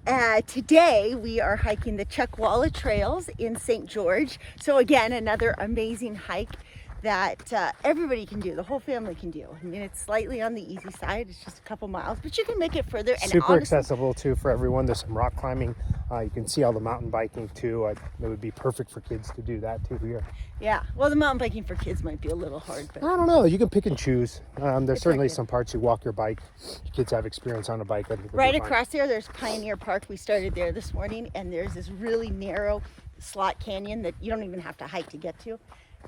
Today we are hiking the Chuckwalla trails in St. George. So again, another amazing hike that everybody can do, the whole family can do. I mean, it's slightly on the easy side, it's just a couple miles, but you can make it further. And super honestly, accessible too for everyone. There's some rock climbing. You can see all the mountain biking too. It would be perfect for kids to do that too here. yeah, well, the mountain biking for kids might be a little hard, but I don't know. You can pick and choose. There's certainly okay. some parts you walk your bike. Kids have experience on a bike. I think it'll Right be fine. across there's Pioneer Park. We started there this morning, and there's this really narrow slot canyon that you don't even have to hike to get to.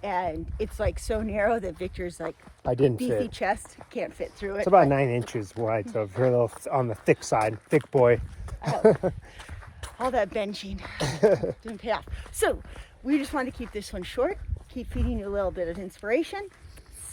And it's like so narrow that Victor's like I didn't beefy fit. chest can't fit through it. It's about 9 inches wide, so if you're a little on the thick side, thick boy. All that benching didn't pay off. So we just wanted to keep this one short, keep feeding you a little bit of inspiration,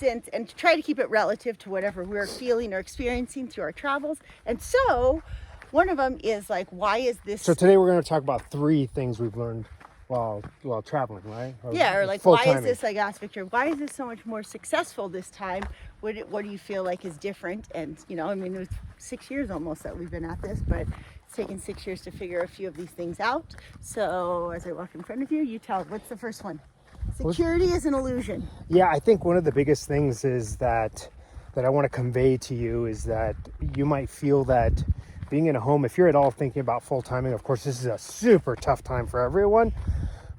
and try to keep it relative to whatever we're feeling or experiencing through our travels. And so one of them is like, why is this? So today we're going to talk about 3 things we've learned while traveling, right? Or like, why is this, like, ask Victor, why is this so much more successful this time? What do you feel like is different? And, I mean, it was 6 years almost that we've been at this, but it's taken 6 years to figure a few of these things out. So as I walk in front of you, you tell, what's the first one? Security is an illusion. Yeah, I think one of the biggest things is that I want to convey to you is that you might feel that being in a home, if you're at all thinking about full-timing, of course, this is a super tough time for everyone.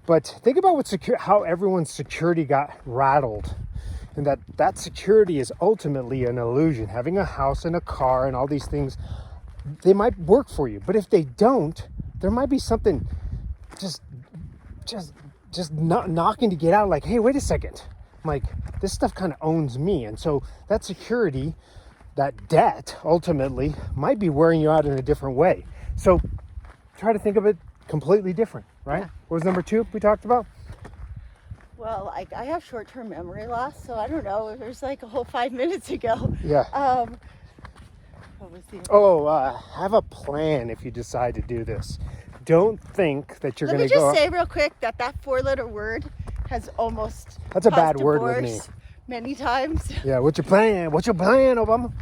But think about how everyone's security got rattled, and that security is ultimately an illusion. Having a house and a car and all these things, they might work for you, but if they don't, there might be something just not knocking to get out. Like, hey, wait a second, like this stuff kind of owns me, and so that security, that debt, ultimately might be wearing you out in a different way. So try to think of it completely different, right? Yeah. What was number 2 we talked about? Well, I have short-term memory loss, so I don't know. It was like a whole 5 minutes ago. Yeah. What was the have a plan if you decide to do this. Don't think that you're going to go... Let me just say real quick that 4-letter word has almost... That's a bad word with me. Many times. Yeah, what's your plan? What's your plan, Obama?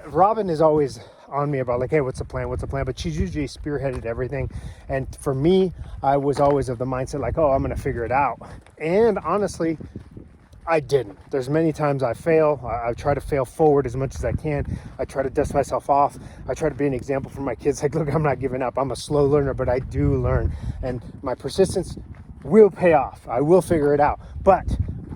Robin is always on me about like, hey, what's the plan? But she's usually spearheaded everything. And for me, I was always of the mindset like, oh, I'm going to figure it out. And honestly, I didn't. There's many times I fail. I try to fail forward as much as I can. I try to dust myself off. I try to be an example for my kids. Like, look, I'm not giving up. I'm a slow learner, but I do learn. And my persistence will pay off. I will figure it out. But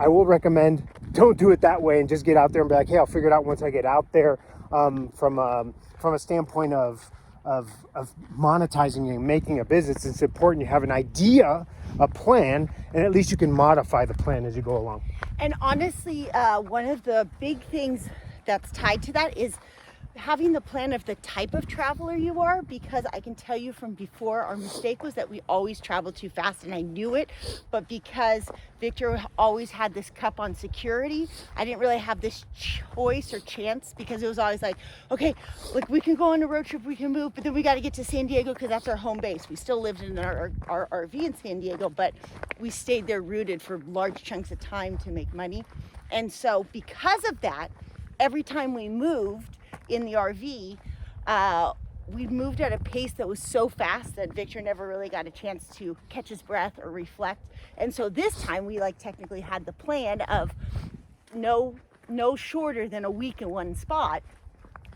I will recommend don't do it that way and just get out there and be like, hey, I'll figure it out once I get out there. From a standpoint of monetizing and making a business, it's important you have an idea, a plan, and at least you can modify the plan as you go along. And honestly, one of the big things that's tied to that is having the plan of the type of traveler you are, because I can tell you from before, our mistake was that we always traveled too fast, and I knew it, but because Victor always had this cup on security, I didn't really have this choice or chance, because it was always like, okay, like we can go on a road trip, we can move, but then we got to get to San Diego because that's our home base. We still lived in our RV in San Diego, but we stayed there rooted for large chunks of time to make money. And so because of that, every time we moved in the RV, we moved at a pace that was so fast that Victor never really got a chance to catch his breath or reflect. And so this time we technically had the plan of no shorter than a week in one spot.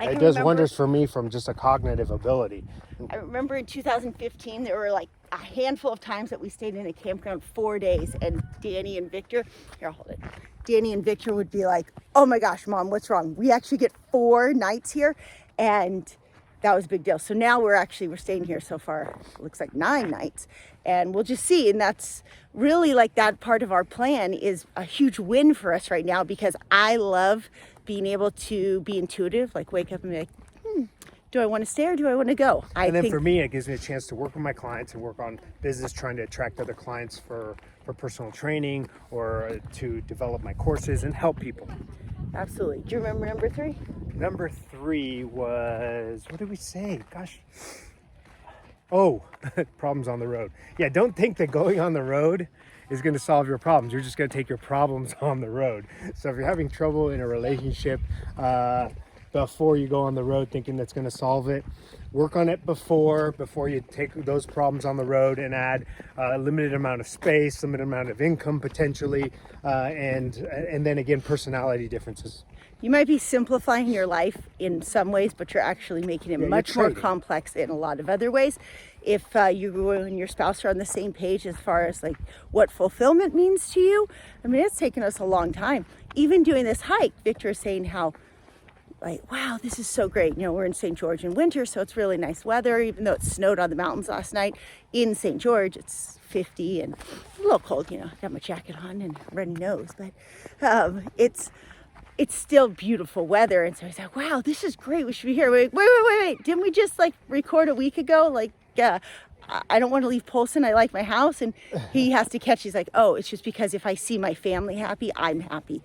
It does wonders for me from just a cognitive ability. I remember in 2015, there were like a handful of times that we stayed in a campground 4 days, and Danny and Victor, here, I'll hold it. Danny and Victor would be like, oh my gosh, Mom, what's wrong? We actually get 4 nights here. And that was a big deal. So now we're staying here so far, it looks like 9 nights. And we'll just see. And that's really like that part of our plan is a huge win for us right now, because I love being able to be intuitive, like wake up and be like, do I want to stay or do I want to go? And then for me, it gives me a chance to work with my clients and work on business, trying to attract other clients for personal training or to develop my courses and help people. Absolutely. Do you remember number 3? Number 3 was, what did we say? Gosh. Oh, problems on the road. Yeah, don't think that going on the road is going to solve your problems. You're just going to take your problems on the road. So if you're having trouble in a relationship, before you go on the road thinking that's going to solve it. Work on it before you take those problems on the road, and add a limited amount of space, limited amount of income potentially, and then again, personality differences. You might be simplifying your life in some ways, but you're actually making it much more complex in a lot of other ways. If you and your spouse are on the same page as far as like what fulfillment means to you, I mean, it's taken us a long time. Even doing this hike, Victor is saying how, like, wow, this is so great. You know, we're in St. George in winter, so it's really nice weather, even though it snowed on the mountains last night. In St. George, it's 50 and a little cold, you know, I got my jacket on and runny nose, but it's still beautiful weather. And so he's like, wow, this is great. We should be here. Wait. Didn't we just like record a week ago? Like, I don't want to leave Polson. I like my house. And he has to catch. He's like, oh, it's just because if I see my family happy, I'm happy.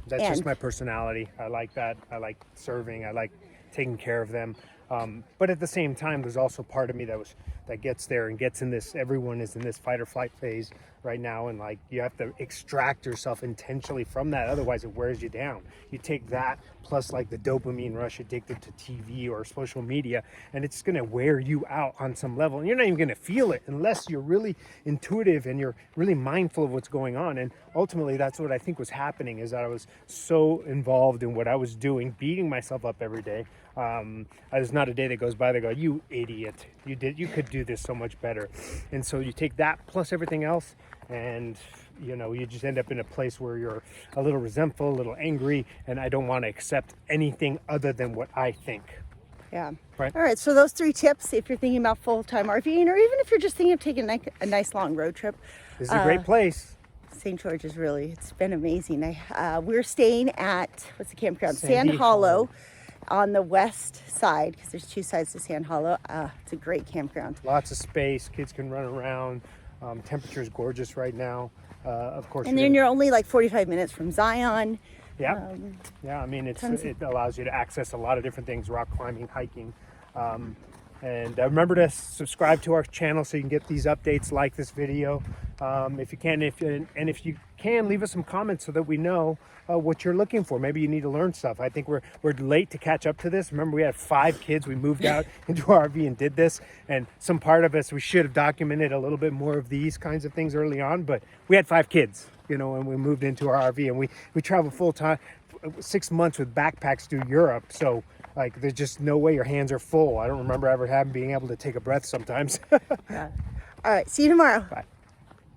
That's just my personality. I like that. I like serving. I like taking care of them. But at the same time, there's also part of me that gets there and gets in this. Everyone is in this fight or flight phase right now, and like you have to extract yourself intentionally from that. Otherwise, it wears you down. You take that plus like the dopamine rush addicted to TV or social media, and it's going to wear you out on some level. And you're not even going to feel it unless you're really intuitive and you're really mindful of what's going on. And ultimately, that's what I think was happening, is that I was so involved in what I was doing, beating myself up every day. There's not a day that goes by that I go, you idiot, you could do this so much better. And so you take that plus everything else, and you know, you just end up in a place where you're a little resentful, a little angry, and I don't want to accept anything other than what I think. Yeah. Right. All right. So those 3 tips, if you're thinking about full-time RVing, or even if you're just thinking of taking a nice long road trip. This is a great place. St. George is really, it's been amazing. We're staying at, what's the campground? Sandy Sand Hollow. On the west side, because there's 2 sides to Sand Hollow. It's a great campground. Lots of space, kids can run around. Temperature is gorgeous right now. Of course. And then you're only like 45 minutes from Zion. Yeah. Yeah, I mean, it allows you to access a lot of different things: rock climbing, hiking. And remember to subscribe to our channel so you can get these updates, like this video. If you can, if you can, leave us some comments so that we know what you're looking for. Maybe you need to learn stuff. I think we're late to catch up to this. Remember, we had 5 kids. We moved out into our RV and did this. And some part of us, we should have documented a little bit more of these kinds of things early on. But we had 5 kids, you know, and we moved into our RV. And we traveled full time, 6 months with backpacks through Europe. So like, there's just no way your hands are full. I don't remember ever being able to take a breath sometimes. Yeah. All right. See you tomorrow. Bye.